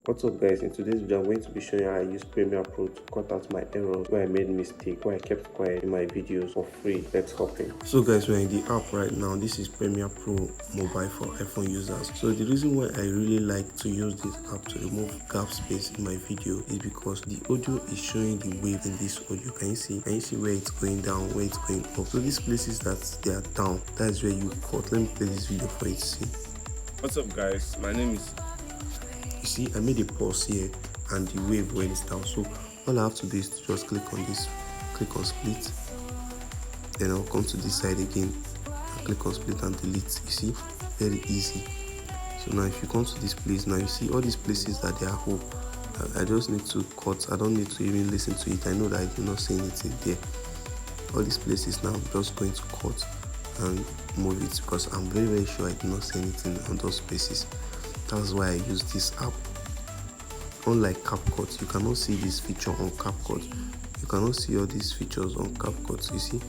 What's up guys, in today's video I'm going to be showing you how I use Premiere Pro to cut out my errors where I made mistake, where I kept quiet in my videos for free. Let's hop in. So guys, we're in the app right now. This is Premiere Pro mobile for iPhone users. So the reason why I really like to use this app to remove gap space in my video is because the audio is showing the wave in this audio. Can you see where it's going down, where it's going up? So these places that they are down, that's where you cut. Let me play this video for you to see. What's up guys, my name is You see, I made a pause here and the wave went down. So all I have to do is to just click on this, click on split, then I'll come to this side again and click on split and delete. You see, very easy. So now if you come to this place, now you see all these places that they are whole. I just need to cut. I don't need to even listen to it. I know that I do not say anything there. All these places now I'm just going to cut and move it because I'm very sure I do not say anything on those places. That's why I use this app. Unlike CapCut, you cannot see this feature on CapCut. You cannot see all these features on CapCut. You see,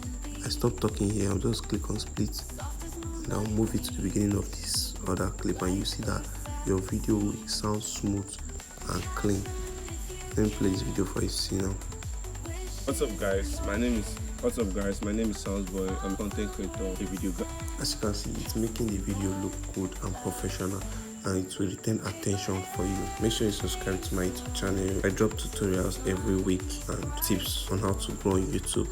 I stop talking here. I'll just click on split and I'll move it to the beginning of this other clip, and you see that your video will sound smooth and clean. Let me play this video for you to see now. What's up guys, my name is Soundsboy. I'm a content creator, a video guy. As you can see, it's making the video look good and professional, and it will retain attention for you. Make sure you subscribe to my YouTube channel. I drop tutorials every week and tips on how to grow on YouTube.